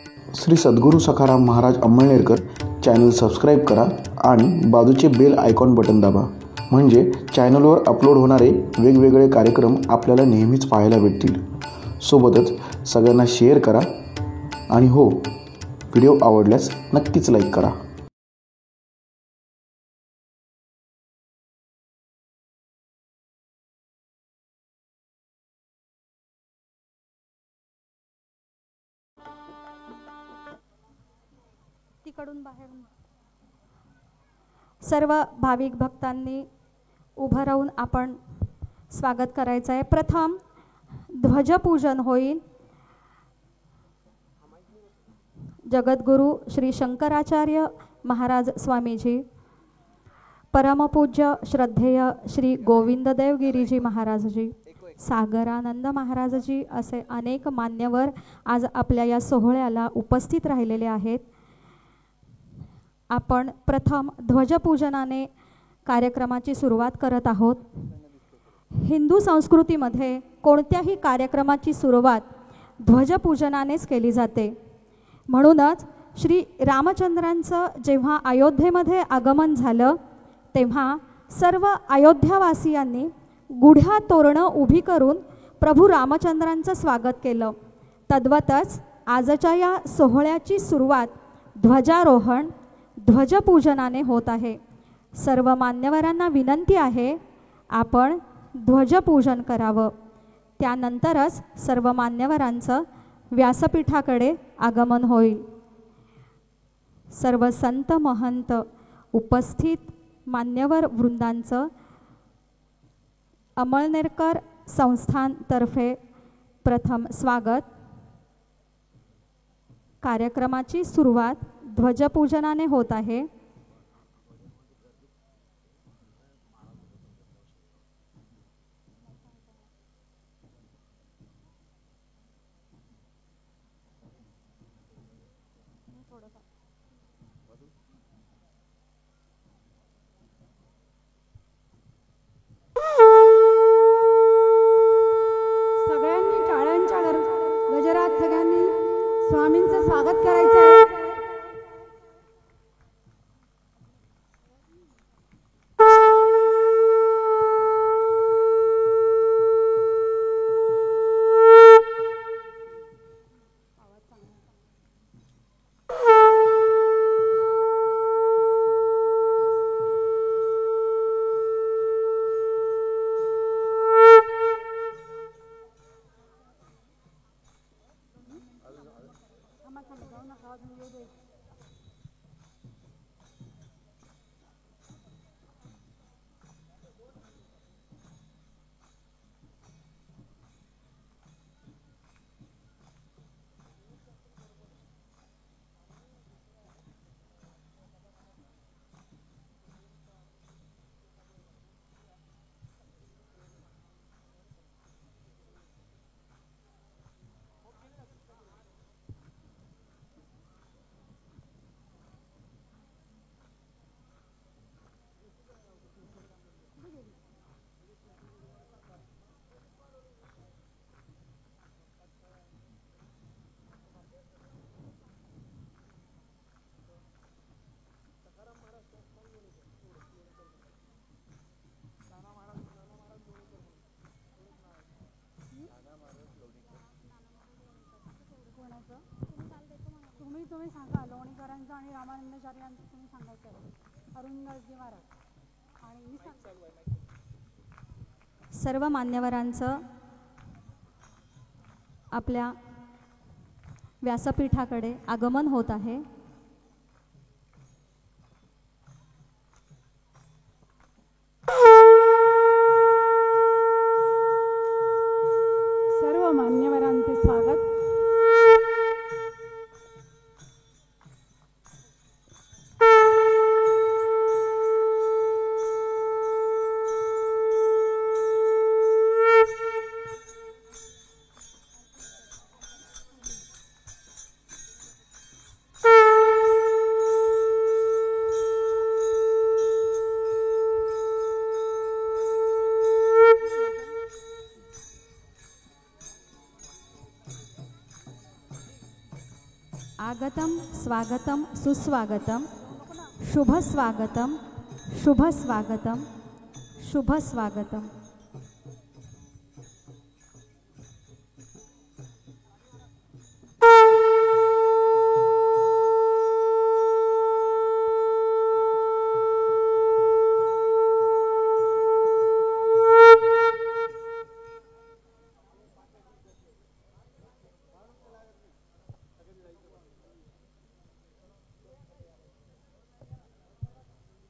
श्री सद्गुरू Sakharam Maharaj अंमळनेरकर channel subscribe करा आणि बाजूचे बेल आयकॉन बटन दाबा, म्हणजे चॅनलवर अपलोड होणारे वेगवेगळे कार्यक्रम आपल्याला नेहमीच पाहायला भेटतील. सोबतच सगळ्यांना शेअर करा आणि हो, व्हिडिओ आवडल्यास नक्कीच लाईक करा. तिकडून बाहेर सर्व भाविक भक्तांनी उभं राहून आपण स्वागत करायचं आहे. प्रथम ध्वजपूजन होईल. जगद्गुरु श्री शंकराचार्य महाराज स्वामीजी, परमपूज्य श्रद्धेय श्री गोविंददेव गिरीजी महाराजजी, सागरानंद महाराजजी असे अनेक मान्यवर आज आपल्या या सोहळ्याला उपस्थित राहिलेले आहेत. आपण प्रथम ध्वजपूजनाने कार्यक्रमाची सुरुवात करत आहोत. हिंदू संस्कृतीमध्ये कोणत्याही कार्यक्रमाची सुरुवात ध्वजपूजनानेच केली जाते. म्हणूनच श्री रामचंद्रांचं जेव्हा अयोध्येमध्ये आगमन झालं तेव्हा सर्व अयोध्यावासियांनी गुढ्या तोरणं उभी करून प्रभू रामचंद्रांचं स्वागत केलं. तद्वतच आजच्या या सोहळ्याची सुरुवात ध्वजारोहण ध्वजपूजनाने होत आहे. सर्व मान्यवरांना विनंती आहे आपण ध्वजपूजन करावं. त्यानंतरच सर्व मान्यवरांचं व्यासपीठाकडे आगमन होईल. सर्व संत महंत उपस्थित मान्यवर वृंदांचं अंमळनेरकर संस्थानतर्फे प्रथम स्वागत. कार्यक्रमाची सुरुवात ध्वजपूजनाने होत आहे. सगळ्यांनी टाळ्यांच्या गजरात सगळ्यांनी स्वामींचं स्वागत करायचं आहे. तुम्ही सांगा. लोणीकरांचं आणि रामानंदाचार्यांचं तुम्ही सांगायचं आहे. अरुणदासजी महाराज आणि मी सर्व मान्यवरांचं आपल्या व्यासपीठाकडे आगमन होत आहे. सर्व मान्यवरांचे स्वागत. आगतम स्वागतम सुस्वागतम शुभ स्वागतम शुभ स्वागतम शुभ स्वागतम.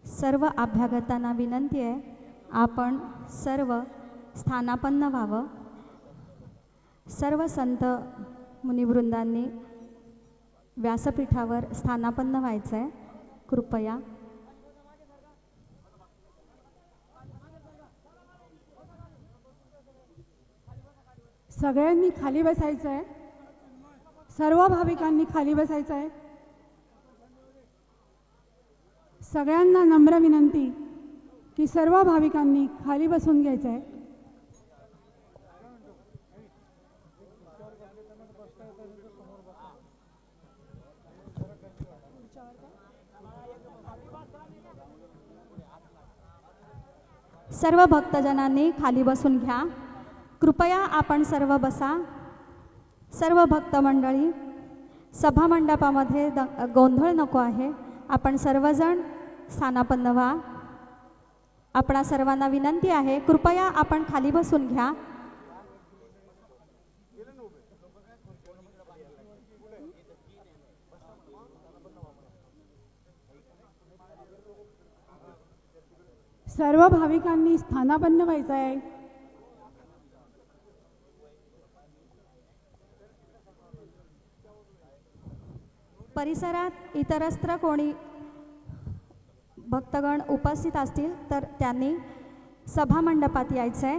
सर्व अभ्यागतांना विनंती आहे, आपण सर्व स्थानापन्न व्हावं. सर्व संत मुनिवृंदांनी व्यासपीठावर स्थानापन्न व्हायचं आहे. कृपया सगळ्यांनी खाली बसायचं आहे. सर्व भाविकांनी खाली बसायचं आहे. सगळ्यांना नम्र विनंती की सर्व भाविकांनी खाली बसून घ्यायचं आहे. सर्व भक्तजनांनी खाली बसून घ्या. कृपया आपण सर्व बसा. सर्व भक्त मंडळी, सभामंडपामध्ये गोंधळ नको आहे. आपण सर्वजण स्थानापन्न व्हा. आपणा सर्वांना विनंती आहे, कृपया आपण खाली बसून घ्या. सर्व भाविकांनी स्थानापन्न व्हायचं आहे. परिसरात इतरत्र कोणी भक्तगण उपस्थित असतील तर त्यांनी सभामंडपात यायचं आहे.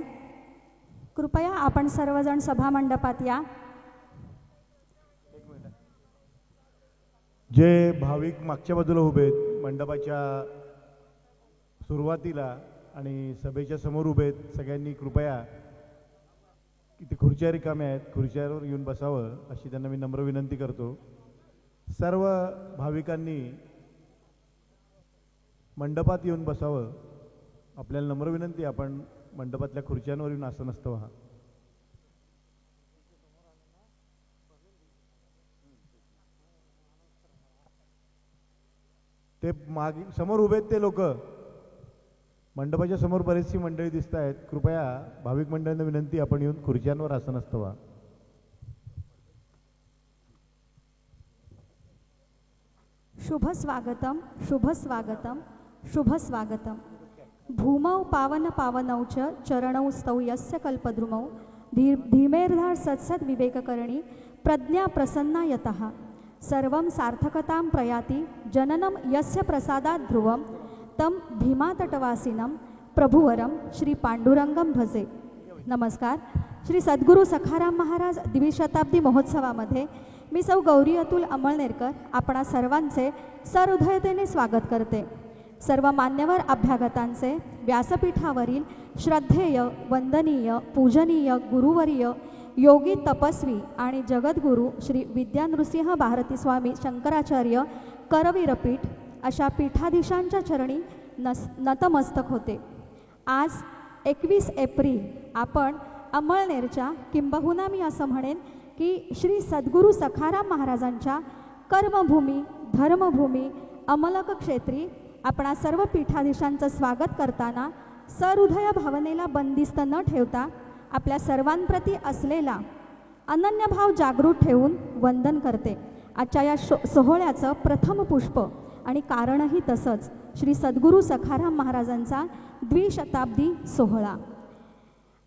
कृपया आपण सर्वजण सभामंडपात या. जे भाविक मागच्या बाजूला उभे आहेत मंडपाच्या सुरुवातीला आणि सभेच्या समोर उभे आहेत, सगळ्यांनी कृपया किती खुर्च्या रिकाम्या आहेत खुर्च्यावर येऊन बसावं अशी त्यांना मी नम्र विनंती करतो. सर्व भाविकांनी मंडपात येऊन बसावं. आपल्याला नम्र विनंती, आपण मंडपातल्या खुर्च्यांवर येऊन आसनस्थ व्हा. ते मागे समोर उभे आहेत ते लोक मंडपाच्या समोर बरीचशी मंडळी दिसत आहेत. कृपया भाविक मंडळींना विनंती, आपण येऊन खुर्च्यांवर आसनस्थ व्हा. शुभ स्वागतम शुभ स्वागतम शुभ स्वागतम. भूमौ पावन पावनौ च चरणौ स्तौ यस्य कल्पद्रुमौ धीमेर्धा सत्सद विवेककरणी प्रज्ञा प्रसन्ना यतः सर्वं सार्थकतां प्रयाति जननं यस्य प्रसादात् ध्रुवं तम भीमातटवासिनं प्रभुवरं श्री पांडुरंगम भजे. नमस्कार. श्री सद्गुरू सखाराम महाराज द्विशताब्दी महोत्सवामध्ये मी सौ गौरी अतुल अमळनेरकर आपणा सर्वांचे सहृदयतेने स्वागत करते. सर्व मान्यवर अभ्यागतांचे व्यासपीठावरील श्रद्धेय, वंदनीय, पूजनीय गुरुवर्य, योगी तपस्वी आणि जगद्गुरू श्री विद्यानृसिंह भारती स्वामी शंकराचार्य करवीरपीठ अशा पीठाधीशांच्या चरणी नतमस्तक होते. आज 21 एप्रिल आपण अमळनेरच्या, किंबहुना मी असं म्हणेन की श्री सद्गुरू सखाराम महाराजांच्या कर्मभूमी, धर्मभूमी, अमलक क्षेत्री आपणा सर्व पीठाधीशांचं स्वागत करताना सहृदय भावनेला बंदिस्त न ठेवता आपल्या सर्वांप्रती असलेला अनन्य भाव जागृत ठेवून वंदन करते. आजच्या या सोहळ्याचं प्रथम पुष्प आणि कारणही तसंच श्री सद्गुरू सखाराम महाराजांचा द्विशताब्दी सोहळा.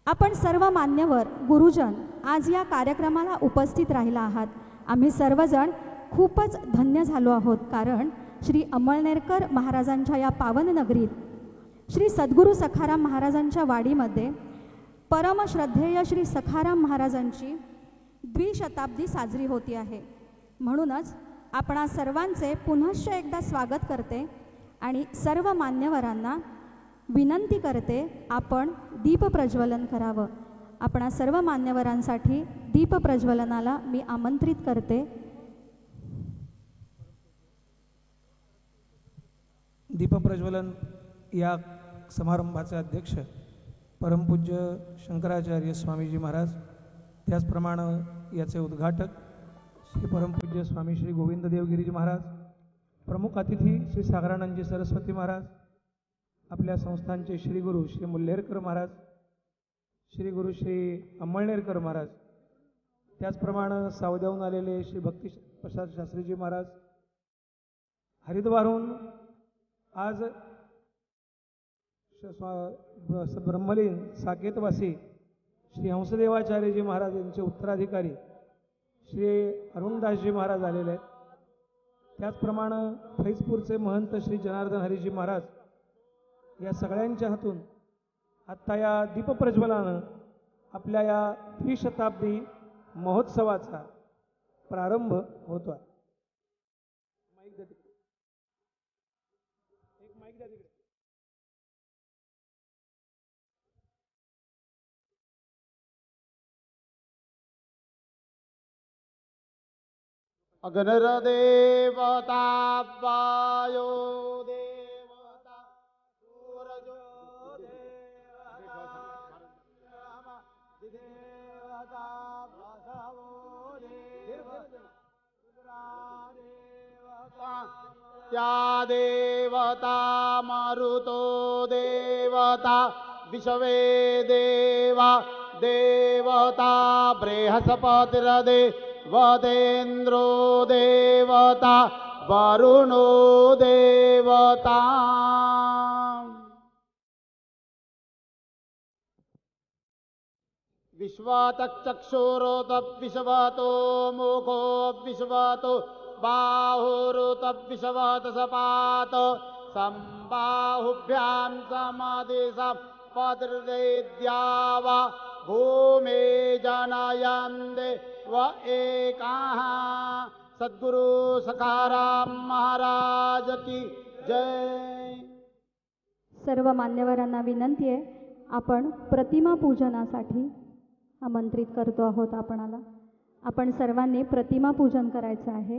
आपण सर्व मान्यवर गुरुजन आज या कार्यक्रमाला उपस्थित राहिला आहात. आम्ही सर्वजण खूपच धन्य झालो आहोत, कारण श्री अमळनेरकर महाराजांच्या या पावन नगरीत श्री सद्गुरू सखाराम महाराजांच्या वाडीमध्ये परमश्रद्धेय श्री सखाराम महाराजांची द्विशताब्दी साजरी होती आहे. म्हणूनच आपणा सर्वांचे पुनश्च एकदा स्वागत करते आणि सर्व मान्यवरांना विनंती करते, आपण दीप प्रज्वलन करावं. आपणा सर्व मान्यवरांसाठी दीप प्रज्वलनाला मी आमंत्रित करते. दीपप्रज्वलन या समारंभाचे अध्यक्ष परमपूज्य शंकराचार्य स्वामीजी महाराज, त्याचप्रमाणे याचे उद्घाटक श्री परमपूज्य स्वामी श्री गोविंद देवगिरीजी महाराज, प्रमुख अतिथी श्री सागरानंदजी सरस्वती महाराज, आपल्या संस्थांचे श्री गुरु श्री मुल्हेरकर महाराज, श्री गुरु श्री अंमळनेरकर महाराज, त्याचप्रमाणे सावद्याहून आलेले श्री भक्ती प्रसाद शास्त्रीजी महाराज, हरिद्वारहून आज ब्रह्मलीन साकेतवासी श्री हंसदेवाचार्यजी महाराज यांचे उत्तराधिकारी श्री अरुणदासजी महाराज आलेले आहेत. त्याचप्रमाणे फैजपूरचे महंत श्री जनार्दन हरीजी महाराज, या सगळ्यांच्या हातून आत्ता या दीपप्रज्वलानं आपल्या या द्विशताब्दी महोत्सवाचा प्रारंभ होतो आहे. माईक द्या तिकडे, एक माईक द्या तिकडे. अग्निर्देवता वायो देवता सूरजो देवता वासवो देवता त्या देवता मरुतो देवता विश्वे देवा देवता बृहस्पतिर्दे वदेन्द्रो देवता वरुणो देवता. विश्वातचक्षुरोतविश्वातो मुखो विश्वातो बाहुरुतविश्वातसपात सम्बाहुभ्यां समादिशं पदृदेद्यावा भूमे जनयन्ते व एकाः. सद्गुरु सखाराम महाराज की जय. सर्व मान्यवरांना विनंती आहे, आपण प्रतिमा पूजनासाठी आमंत्रित करतो आहोत आपणाला. आपण सर्वांनी प्रतिमा पूजन करायचं आहे.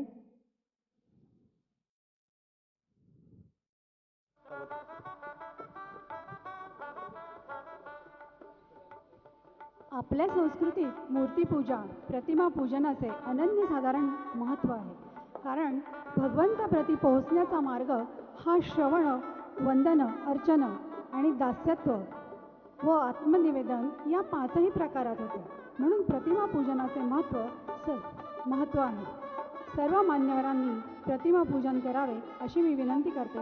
आपल्या संस्कृतीत मूर्तीपूजा, प्रतिमा पूजनाचे अनन्यसाधारण महत्त्व आहे. कारण भगवंताप्रती पोहोचण्याचा मार्ग हा श्रवण, वंदन, अर्चन आणि दास्यत्व व आत्मनिवेदन या 5ही प्रकारात होते. म्हणून प्रतिमा पूजनाचे महत्त्व आहे. सर्व मान्यवरांनी प्रतिमा पूजन करावे अशी मी विनंती करते.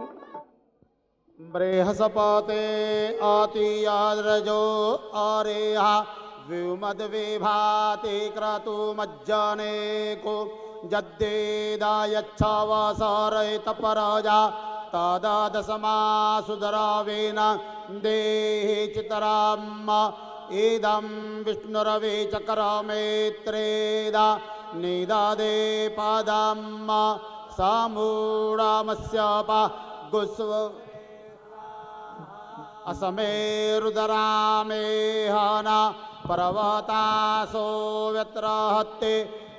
बृहस्पते अतियाद्रजो अरेहा व्युमद्विभाति क्रतुमज्जनेको जद्देदायच्छावसरैतपरजा तददसमासुधरावेन देहि चितराम इदं विष्णुरवे चक्रमेत्रेदा निददे पदं समूढमस्यप गुस्व असमेरुदरामेहना पर्वतासो व्यत्रहत्ते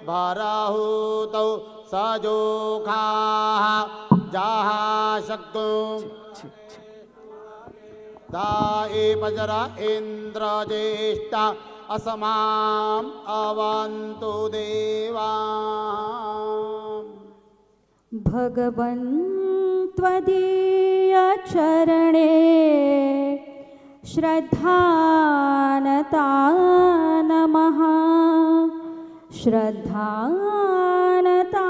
भराहुतौ सजोखाः जाहाशक्तुं दाये पजरा इन्द्रज्येष्ठा असमाम् अवन्तु देवा. भगवन् त्वदीय चरणे श्रद्धानता नमः, श्रद्धानता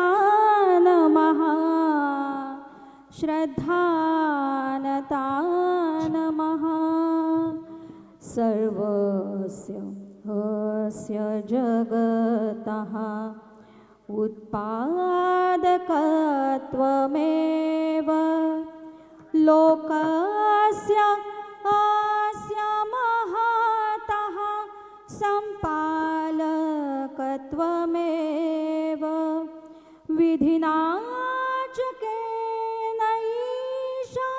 नमः, श्रद्धानता नमः. सर्वस्य अस्य जगतः उत्पादकत्वमेव लोकस्य अस्य महतः सम्पालकत्वमेव विधिना च केनैषा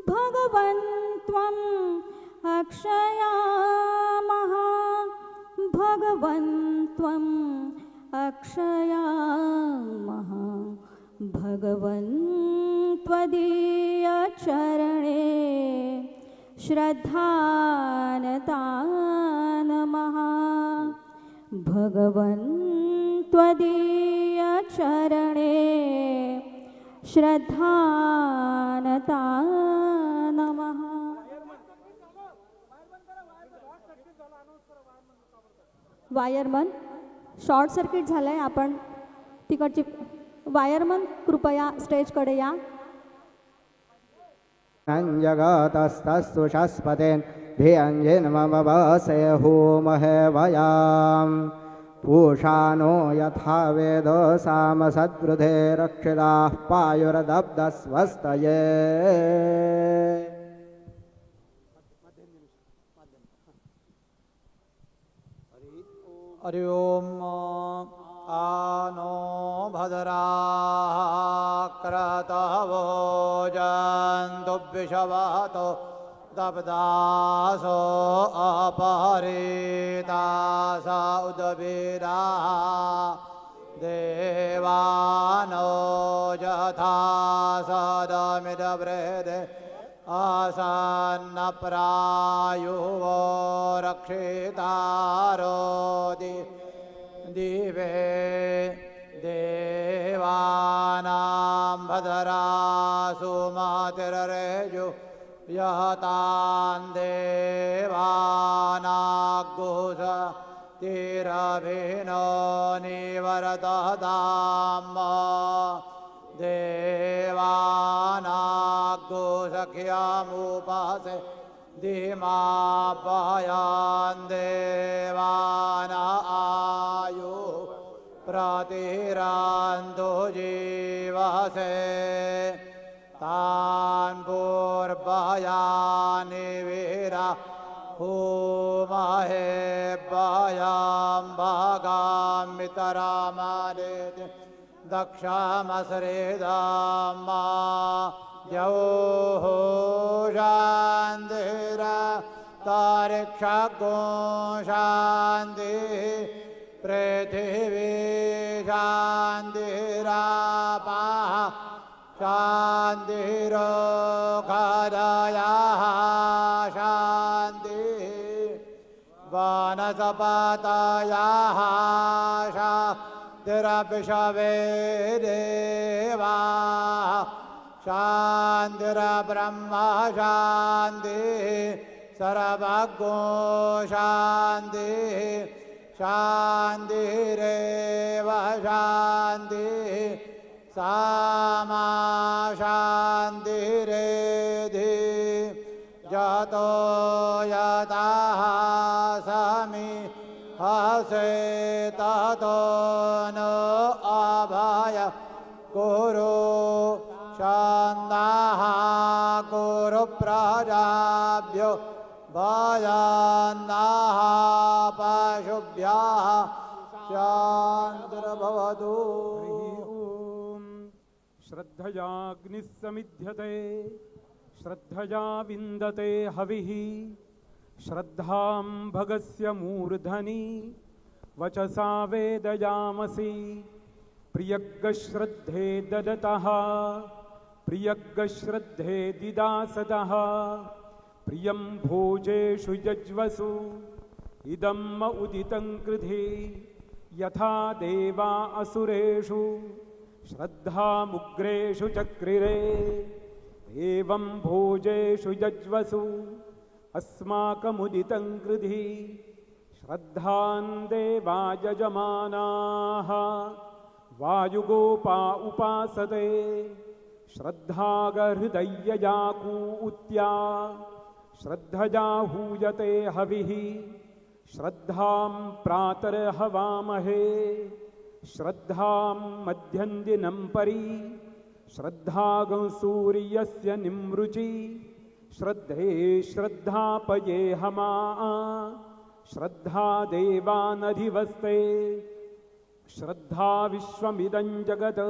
भगवन् त्वम् अक्षयामः, भगवन् त्वम् अक्षयामः, भगवन् त्वदीयचरणे श्रद्धानता नमः भगवन् त्वदीयचरणे श्रद्धानता नमः. वायरमन शॉर्ट सर्किट झालंय. आपण तिकडची वायरमन कृपया स्टेजकडे या. जगतस्तस्तु शाश्वतेन धियञ्जेन मम वसय होमहे वयां पूषानो यथा वेद सामसद्वृधे रक्षिताः पायुरदब्धस्वस्तये. हरि ओम. आनो भद्राः क्रतवो जन्तु विषवतो दब्दासो अपहरितास उदवीराः देवानो यथा सदमिदवृदे आसन्नप्रायुवो रक्षितारो दिवे देवानां भद्रासु मातिररेजु यतान् देवानाग्गुस तिरभिनो निवर्तताम् देवानाग्गुसख्यमुपासे धीमापयान् देवाना आयु प्रतिरान्तु जीवसे तान् पूर्वयानि वीरा होमहे भयां भागामितरामादिति दक्षमश्रीदामा द्यौः शान्तिरा तारिक्षगो शान्तिः पृथिवी शान्तिरापः शान्तिरोगदयाः शान्तिः वनस्पतयः शान्तिरविषवे देवाः शान्तिर्ब्रह्म शान्तिः सर्वगो शान्तिः शान्तिरेव शान्तिः सामा शान्तिरेधि यतो यतः समी हसे ततो न अभय कुरु शान्ताः कुरु प्रजाभ्यो भयान्नाः पशुभ्यः शान्तिर्भवतु. श्रद्धयाग्निः समिध्यते श्रद्धया विन्दते हविः श्रद्धां भगस्य मूर्धनि वचसा वेदयामसि प्रियग्श्रद्धे ददतः प्रियग्श्रद्धे दिदासतः प्रियं भोजेषु यज्वसु इदम् उदितं कृधि यथा देवा असुरेषु श्रद्धामुग्रेषु चक्रिरे एवं भोजेषु यज्वसु अस्माकमुदितं कृधि श्रद्धान् देवा यजमानाः वायुगोपा उपासते श्रद्धागहृदय्यजाकूत्या श्रद्धया हूयते हविः श्रद्धां प्रातर्हवामहे श्रद्धां मध्यन्दिनं परि श्रद्धागं सूर्यस्य निमृचि श्रद्धे श्रद्धापये हमा श्रद्धा देवानधिवस्ते श्रद्धा विश्वमिदं जगत्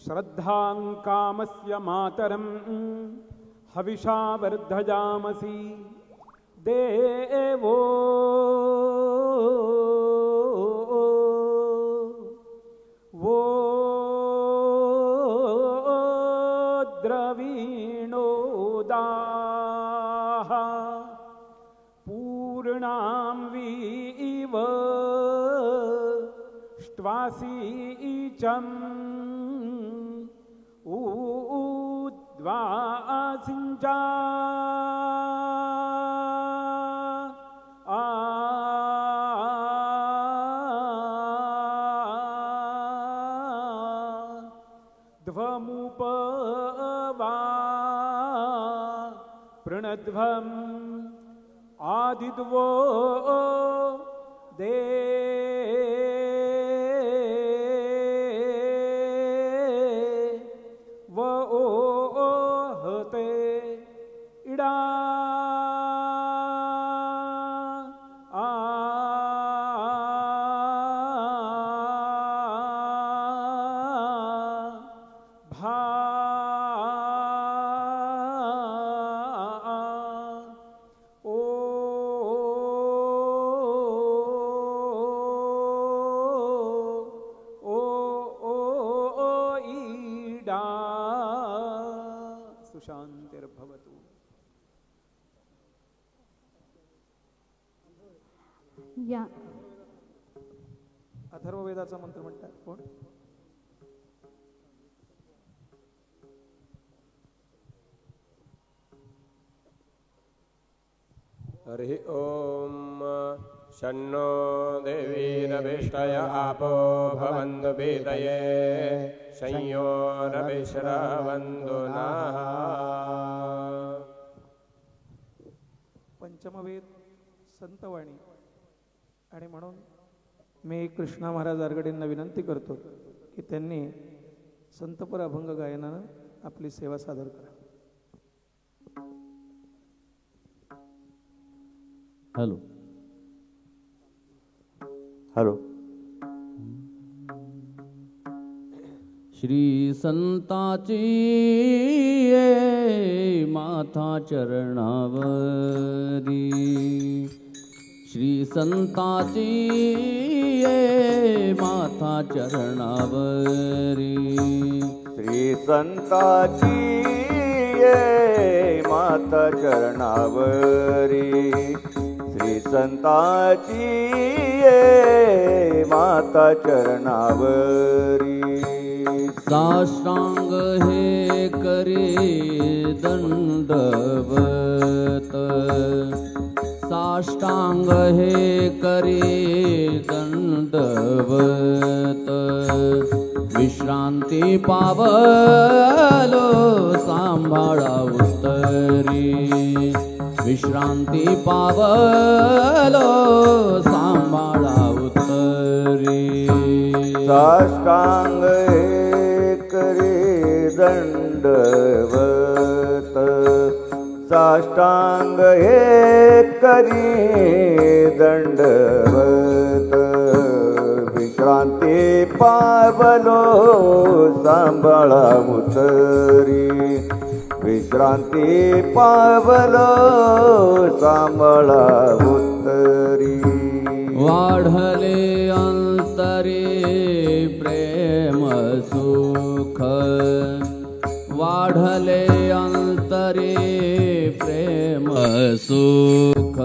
श्रद्धां कामस्य मातरं हविषा वर्धयामसि देवो वो द्रवीणोदाः पूर्णां वीव श्वासीचम् उद्वासिञ्चा ध्वमुपवा प्रणध्वम् आदिद्वो हते इडा भा ओ ईडा सुशांतिर्भवतु. या अथर्ववेदाचा मंत्र म्हणतात कोण? हरि ओम शन्नो देवीरभिष्टय आपो भवन्तु पीतये संयोरभिश्रवन्तु नः. पंचमवेद संतवाणी आणि म्हणून मी कृष्णा महाराज आरगडेंना विनंती करतो की त्यांनी संतपर अभंग गायनानं आपली सेवा सादर करा. Hello hello. श्री संताची ये माथा चरणावरी, श्री संताची ये माथा चरणावरी, श्री संताची ये माता चरणावरी, श्री संताची ये माता चरणावरी. साष्टांग हे करे दंडवत, साष्टांग हे करे दंडवत, विश्रांती पावलो सांभाळा उत्तरी, विश्रांती पावलो सांभाळा उत्तरी. साष्टांग करे दंडवत, साष्टांग हे करी दंडवत, विश्रांती पावलो सांभाळा उत्तरी, विश्रांती पावलो सांभाळा उत्तरी. वाढले अंतरे प्रेम सुख, वाढले अंतरे प्रेम सुख,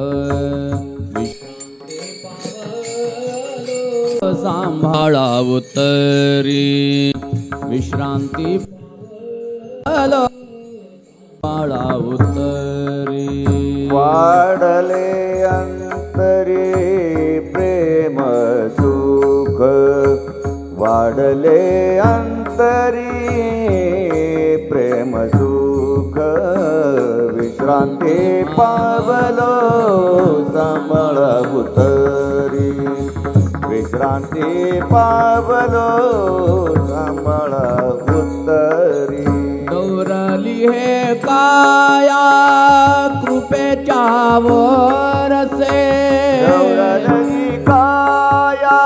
सांभाळा उत्तरी, विश्रांती सांभाळा उत्तरी. वाढले अंतरे प्रेम सुख, वाढले अंतरी प्रेम सुख, विश्रांती पावलो सांभाळा उत्तरी, विश्रांती पावलो सांभाळा उत्तरी. दौरली हे काया कृपेच्या वरसे, दौरली काया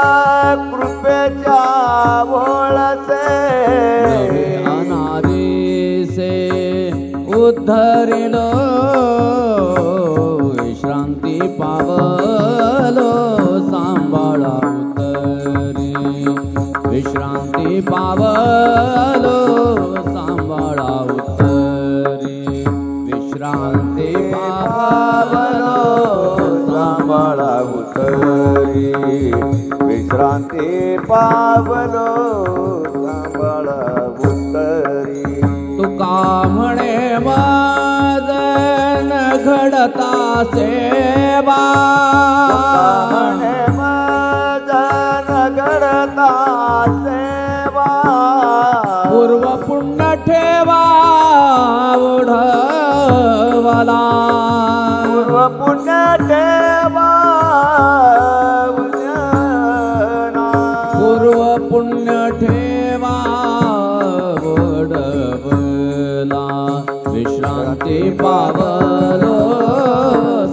कृपेच्या वळसे, अनारीसे उद्धरिलो विश्रांती पावलो सांभाळा उत्तरी, विश्रांती पावलो सांभाळा उत्तरी. विश्रांती पावलो सांभाळा उत्तरी तुका म्हणे मज न घडता सेवा म्हणे मजन घडता सेवा पूर्व पुण्य ठेवा ओढवला पूर्व पुण्य ठेवा पूर्व पुण्य ठेवा ओढवला विश्रांती पावलो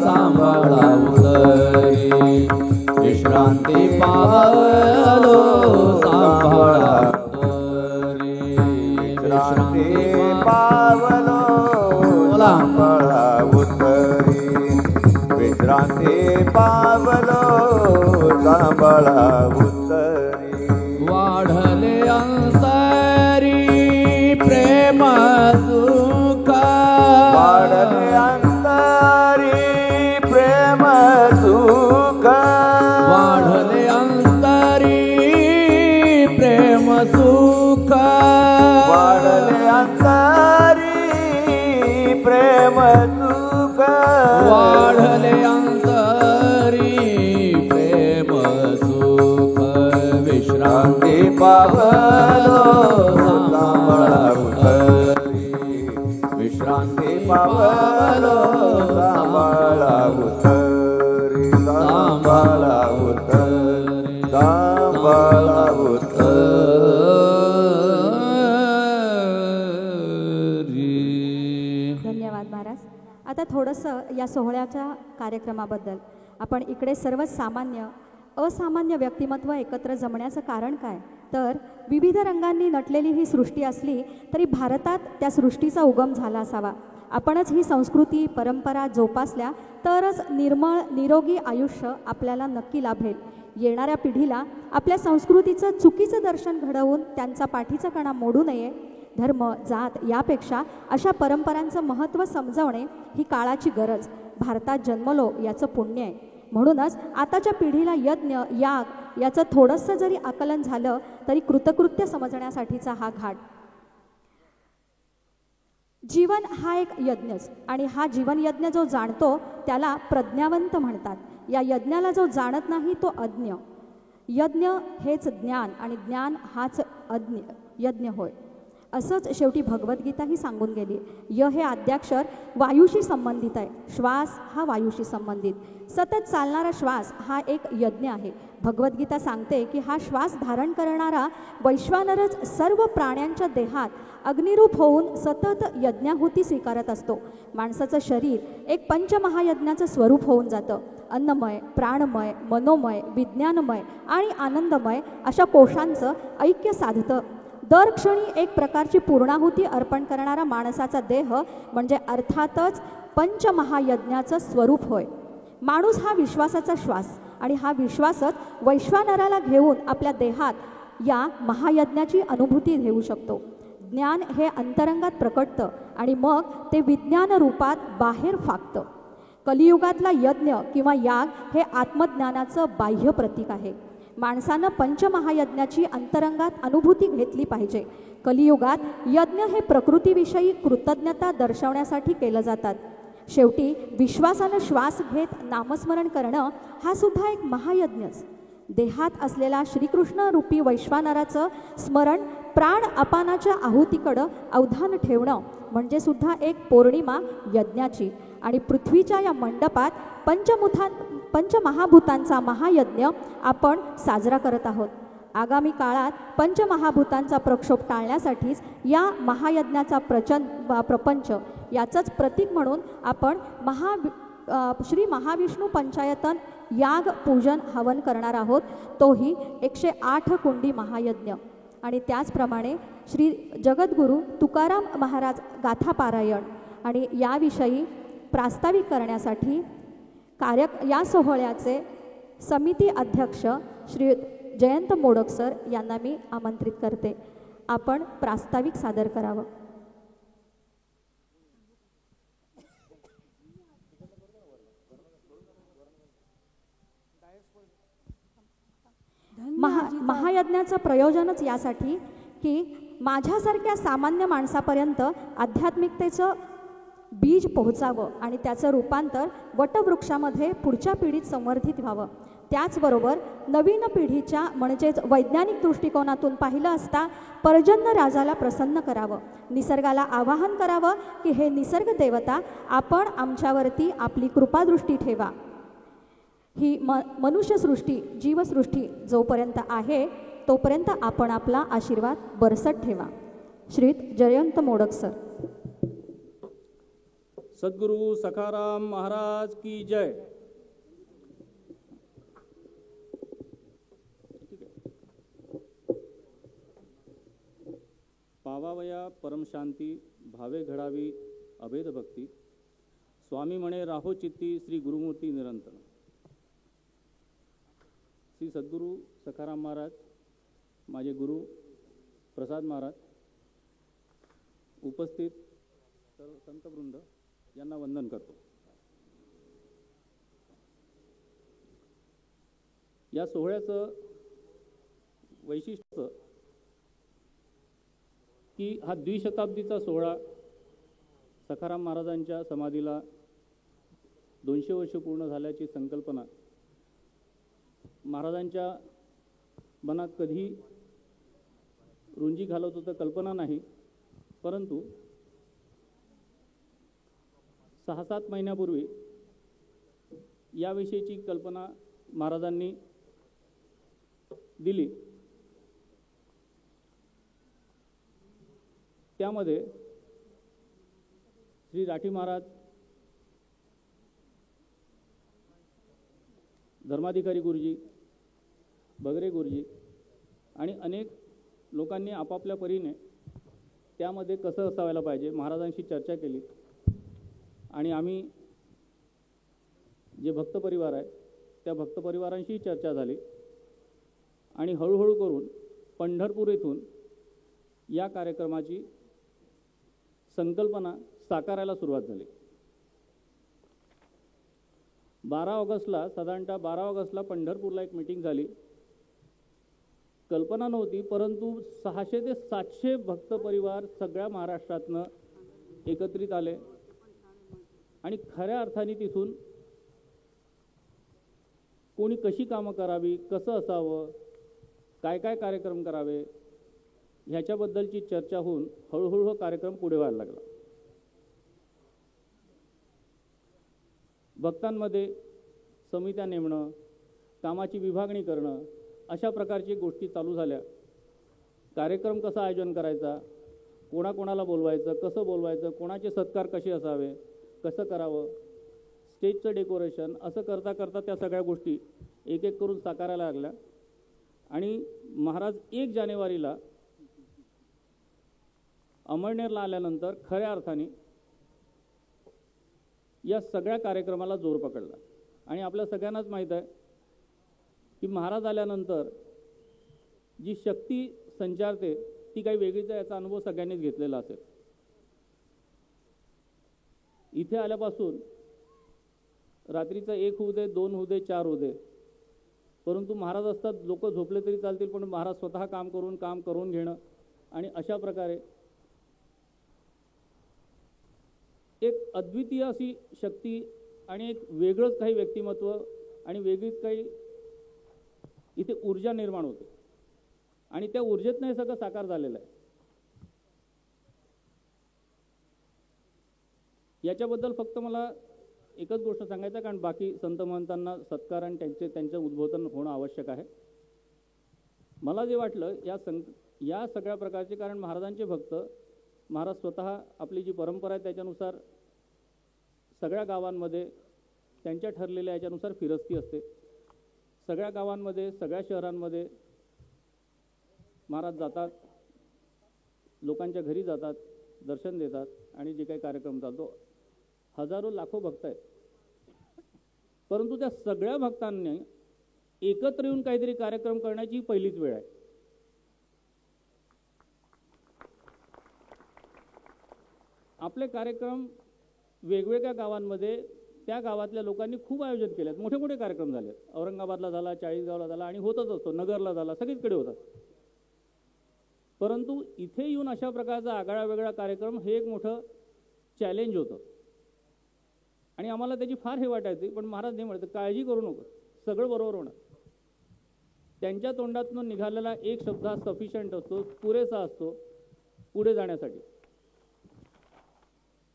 सांभाळा उतरी विश्रांती पावलो सांभाळा उतरी विश्रांती पावलो सांभाळा उत्तरी विश्रांती पावलो सांभाळा उत्तरी वाढले अंतरी प्रेम सुख वाढले अंतरी प्रेम सुख वाढले अंतरी प्रेम सुख वाढले अंतरी प्रेम सुख वाढले अंतरी प्रेम सुख विश्रांती पावलो सांभाळा उत्तरी विश्रांती पावलो सांभाळा उत्तरी सांभाळा उत्तरी सांभाळा उत्तरी. धन्यवाद महाराज. आता थोडंसं या सोहळ्याच्या कार्यक्रमाबद्दल आपण इकडे सर्व सामान्य असामान्य व्यक्तिमत्व एकत्र जमण्याचं कारण काय, तर विविध रंगांनी नटलेली ही सृष्टी असली तरी भारतात त्या सृष्टीचा उगम झाला असावा. आपणच ही संस्कृती परंपरा जोपासल्या तरच निर्मळ निरोगी आयुष्य आपल्याला नक्की लाभेल. येणाऱ्या पिढीला आपल्या संस्कृतीचं चुकीचं दर्शन घडवून त्यांचा पाठीचा कणा मोडू नये. धर्म जात यापेक्षा अशा परंपरांचं महत्त्व समजवणे ही काळाची गरज. भारतात जन्मलो याचं पुण्य आहे. म्हणूनच आताच्या पिढीला यज्ञ याग याचं थोडंसं जरी आकलन झालं तरी कृतकृत्य समजण्यासाठीचा हा घाट. जीवन हा एक यज्ञच आणि हा जीवनयज्ञ जो जाणतो त्याला प्रज्ञावंत म्हणतात. या यज्ञाला जो जाणत नाही तो अज्ञ. यज्ञ हेच ज्ञान आणि ज्ञान हाच यज्ञ होय. असंच शेवटी भगवद्गीता ही सांगून गेली. य हे आद्याक्षर वायूशी संबंधित आहे. श्वास हा वायूशी संबंधित. सतत चालणारा श्वास हा एक यज्ञ आहे. भगवद्गीता सांगते की हा श्वास धारण करणारा वैश्वानरच सर्व प्राण्यांच्या देहात अग्निरूप होऊन सतत यज्ञाहुती स्वीकारत असतो. माणसाचं शरीर एक पंचमहायज्ञाचं स्वरूप होऊन जातं. अन्नमय, प्राणमय, मनोमय, विज्ञानमय आणि आनंदमय अशा कोशांचं ऐक्य साधतं. दर क्षणी एक प्रकारची पूर्णाहुती अर्पण करणारा माणसाचा देह म्हणजे अर्थातच पंचमहायज्ञाचं स्वरूप होय. माणूस हा विश्वासाचा श्वास आणि हा विश्वासच वैश्वानराला घेऊन आपल्या देहात या महायज्ञाची अनुभूती घेऊ शकतो. ज्ञान हे अंतरंगात प्रकटतं आणि मग ते विज्ञान रूपात बाहेर फाकतं. कलियुगातला यज्ञ किंवा याग हे आत्मज्ञानाचं बाह्य प्रतीक आहे. माणसानं पंचमहायज्ञाची अंतरंगात अनुभूती घेतली पाहिजे. कलियुगात यज्ञ हे प्रकृतीविषयी कृतज्ञता दर्शवण्यासाठी केलं जातात. शेवटी विश्वासानं श्वास घेत नामस्मरण करणं हा सुद्धा एक महायज्ञच. देहात असलेला श्रीकृष्ण रूपी वैश्वानराचं स्मरण प्राण अपानाच्या आहुतीकडं अवधान ठेवणं म्हणजे सुद्धा एक पौर्णिमा यज्ञाची. आणि पृथ्वीच्या या मंडपात पंचमहाभूतांचा महायज्ञ आपण साजरा करत आहोत. आगामी काळात पंचमहाभूतांचा प्रक्षोभ टाळण्यासाठीच या महायज्ञाचा प्रपंच याचंच प्रतीक म्हणून आपण श्री महाविष्णू पंचायतन याग पूजन हवन करणार आहोत. तोही 108 कुंडी महायज्ञ. आणि त्याचप्रमाणे श्री जगद्गुरू तुकाराम महाराज गाथा पारायण आणि याविषयी प्रास्ताविक करण्यासाठी या सोहळ्याचे समिती अध्यक्ष श्री जयंत मोडक सर यांना मी आमंत्रित करते. आपण प्रास्ताविक सादर करावं. यज्ञाचं प्रयोजनच यासाठी की माझ्यासारख्या सामान्य माणसापर्यंत आध्यात्मिकतेचं बीज पोहोचावं आणि त्याचं रूपांतर वटवृक्षामध्ये पुढच्या पिढीत संवर्धित व्हावं. त्याचबरोबर नवीन पिढीच्या म्हणजेच वैज्ञानिक दृष्टिकोनातून पाहिलं असता पर्जन्य राजाला प्रसन्न करावं, निसर्गाला आवाहन करावं की हे निसर्ग देवता, आपण आमच्यावरती आपली कृपादृष्टी ठेवा. ही मनुष्यसृष्टी, जीवसृष्टी जोपर्यंत आहे तोपर्यंत आपण आपला आशीर्वाद बरसत ठेवा. श्रीत जयंत मोडक सर. सद्गुरु सखाराम महाराज की जय. पावावया परमशांती, भावे घडावी अभेद भक्ती, स्वामी म्हणे राहो चित्ती, श्री गुरुमूर्ती निरंतर. श्री सद्गुरु सखाराम महाराज, माझे गुरु प्रसाद महाराज, उपस्थित सर्व संतवृंद यांना वंदन करतो. या सोहळ्याचं वैशिष्ट्य की हा द्विशताब्दीचा सोहळा, सखाराम महाराजांच्या समाधीला 200 वर्ष पूर्ण झाल्याची संकल्पना महाराजांच्या मनात कधी रुंजी घालत होतं कल्पना नाही, परंतु 6-7 महिन्यापूर्वी याविषयीची कल्पना महाराजांनी दिली. त्यामध्ये श्री राठी महाराज, धर्माधिकारी गुरुजी, बगरे गुरुजी आणि अनेक लोकांनी आपापल्या परीने त्यामध्ये कसं असायला पाहिजे महाराजांशी चर्चा केली. आणि आम्ही जे भक्त परिवार आहे त्या भक्त परिवारांशी चर्चा झाली आणि हळूहळू करून पंढरपूर येथून या कार्यक्रमाची संकल्पना साकारायला सुरुवात झाली. 12 ऑगस्टला, साधारणतः 12 ऑगस्टला पंढरपूरला एक मीटिंग झाली. कल्पना नव्हती, परंतु 600 ते 700 भक्त परिवार सगळ्या महाराष्ट्रातनं एकत्रित आले आणि खऱ्या अर्थाने तिथून कोणी कशी कामं करावी, कसं असावं, काय काय कार्यक्रम करावे ह्याच्याबद्दलची चर्चा होऊन हळूहळू हा कार्यक्रम पुढे व्हायला लागला. भक्तांमध्ये समित्या नेमणं, कामाची विभागणी करणं, अशा प्रकारची गोष्टी चालू झाल्या. कार्यक्रम कसा आयोजन करायचा, कोणाकोणाला बोलवायचं, कसं बोलवायचं, कोणाचे सत्कार कसे असावे, कसं करावं, स्टेजचं डेकोरेशन, असं करता करता त्या सगळ्या गोष्टी एक एक करून साकारायला लागल्या. आणि महाराज 1 जानेवारीला अमळनेरला आल्यानंतर खऱ्या अर्थाने या सगळ्या कार्यक्रमाला जोर पकडला. आणि आपल्या सगळ्यांनाच माहीत आहे की महाराज आल्यानंतर जी शक्ती संचारते ती काही वेगळीच आहे, याचा अनुभव सगळ्यांनीच घेतलेला असेल. इथे आल्यापासून रात्रीचं 1 होऊ दे, 2 होऊ दे, 4 होऊ दे, परंतु महाराज असतात, लोक झोपले तरी चालतील, पण महाराज स्वतः काम करून घेणं आणि अशा प्रकारे एक अद्वितीय अशी शक्ती आणि एक वेगळंच काही व्यक्तिमत्व आणि वेगळीच काही इथे ऊर्जा निर्माण होते. आणि त्या ऊर्जेतनं हे सगळं साकार झालेलं आहे. याच्याबद्दल फक्त मला एकच गोष्ट सांगायचं, कारण बाकी संत महंतांना सत्कार आणि त्यांचं उद्बोधन होणं आवश्यक आहे. मला जे वाटलं या सगळ्या प्रकारचे, कारण महाराजांचे भक्त, महाराज स्वतः आपली जी परंपरा आहे त्याच्यानुसार सगळ्या गावांमध्ये त्यांच्या ठरलेल्या याच्यानुसार फिरस्ती असते. सगळ्या गावांमध्ये, सगळ्या शहरांमध्ये महाराज जातात, लोकांच्या घरी जातात, दर्शन देतात आणि जे काही कार्यक्रम चालतो, हजारो लाखो भक्त आहेत. परंतु त्या सगळ्या भक्तांनी एकत्र येऊन काहीतरी कार्यक्रम करण्याची पहिलीच वेळ आहे. आपले कार्यक्रम वेगवेगळ्या गावांमध्ये त्या गावातल्या लोकांनी खूप आयोजन केले आहेत. मोठे मोठे कार्यक्रम झाले. औरंगाबादला झाला, चाळीसगावला झाला आणि होतच असतो, नगरला झाला, सगळीकडे होतात. परंतु इथे येऊन अशा प्रकारचा आगळा वेगळा कार्यक्रम हे एक मोठं चॅलेंज होतं आणि आम्हाला त्याची फार हे वाटायची. पण महाराज नाही म्हणत काळजी करू नको, सगळं बरोबर होणार. त्यांच्या तोंडातून निघालेला एक शब्द हा सफिशियंट असतो, पुरेसा असतो पुढे जाण्यासाठी.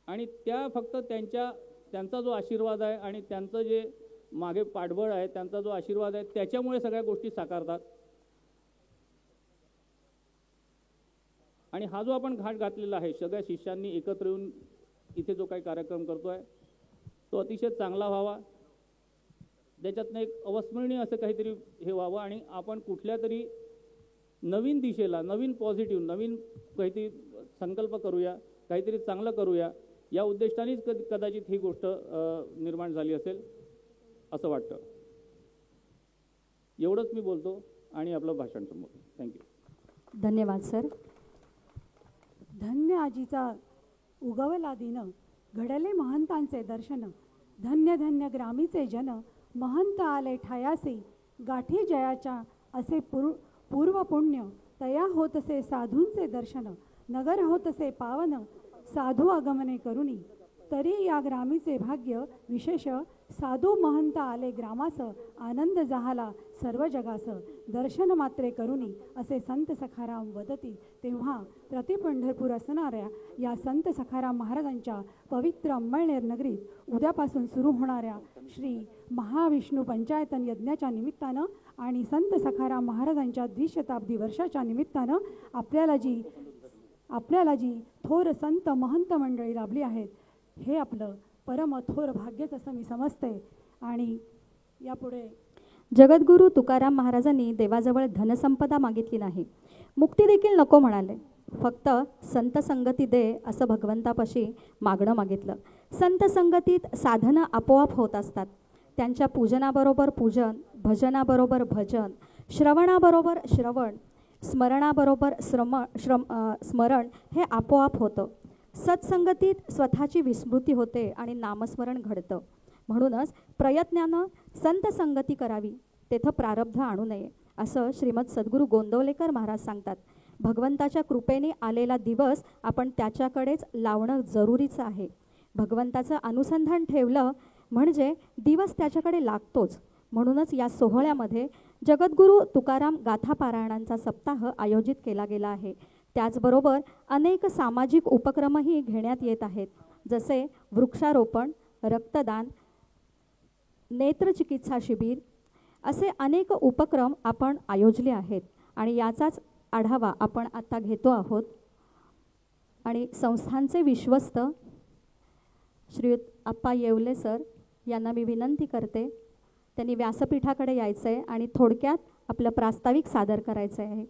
आणि त्या फक्त त्यांचा जो आशीर्वाद आहे आणि त्यांचं जे मागे पाठबळ आहे, त्यांचा जो आशीर्वाद आहे, त्याच्यामुळे सगळ्या गोष्टी साकारतात. आणि हा जो आपण घाट घातलेला आहे सगळ्या शिष्यांनी एकत्र येऊन इथे जो काही कार्यक्रम करतोय तो अतिशय चांगला व्हावा, त्याच्यातनं एक अविस्मरणीय असं काहीतरी हे व्हावं आणि आपण कुठल्या तरी नवीन दिशेला, नवीन पॉझिटिव्ह, नवीन काहीतरी संकल्प करूया, काहीतरी चांगलं करूया, या उद्देशानेच कदाचित ही गोष्ट निर्माण झाली असेल असं वाटतं. एवढंच मी बोलतो आणि आपलं भाषण संपवतो. थँक्यू. धन्यवाद सर. धन्य आजीचा उगवला दिन, घडले महंतांचे दर्शन, धन्य धन्य ग्रामीचे जन, महंत आले ठायासी, गाठी जयाच्या असे पूर्व पुण्य, तया होतसे साधूंचे दर्शन, नगर होतसे पावन, साधू आगमने करुणी, तरी या ग्रामीचे भाग्य विशेष, साधू महंत आले ग्रामास, आनंद झाला सर्व जगास, दर्शन मात्रे करुणी असे संत सखाराम वदती. तेव्हा प्रति पंढरपूर असणाऱ्या या संत सखाराम महाराजांच्या पवित्र अंमळनेर नगरीत उद्यापासून सुरू होणाऱ्या श्री महाविष्णू पंचायतन यज्ञाच्या निमित्तानं आणि संत सखाराम महाराजांच्या द्विशताब्दी वर्षाच्या निमित्तानं आपल्याला जी थोर संत महंत मंडळी लाभली आहेत, हे आपलं परम थोर भाग्यच असं मी समजते. आणि यापुढे जगद्गुरू तुकाराम महाराजांनी देवाजवळ धनसंपदा मागितली नाही, मुक्ती देखील नको म्हणाले, फक्त संत संगती दे असं भगवंतापाशी मागणं मागितलं. संत संगतीत साधनं आपोआप होत असतात. त्यांच्या पूजनाबरोबर पूजन, भजनाबरोबर भजन, श्रवणाबरोबर श्रवण, स्मरणाबरोबर स्मरण हे आपोआप होतं. सत्संगतीत स्वतःची विस्मृती होते आणि नामस्मरण घडतं. म्हणूनच प्रयत्नानं संत संगती करावी, तेथं प्रारब्ध आणू नये असं श्रीमद सद्गुरू गोंदवलेकर महाराज सांगतात. भगवंताच्या कृपेने आलेला दिवस आपण त्याच्याकडेच लावणं जरुरीचं आहे. भगवंताचं अनुसंधान ठेवलं म्हणजे दिवस त्याच्याकडे लागतोच. म्हणूनच या सोहळ्यामध्ये जगद्गुरू तुकाराम गाथा पारायणांचा सप्ताह आयोजित केला गेला आहे. त्याचबरोबर अनेक सामाजिक उपक्रमही घेण्यात येत आहेत, जसे वृक्षारोपण, रक्तदान, नेत्रचिकित्सा शिबिर असे अनेक उपक्रम आपण आयोजले आहेत आणि याचाच आढावा आपण आता घेतो आहोत. आणि संस्थांचे विश्वस्त श्रीयुत आप्पा येवले सर यांना मी विनंती करते, त्यांनी व्यासपीठाकडे यायचं आहे आणि थोडक्यात आपलं प्रास्ताविक सादर करायचं आहे.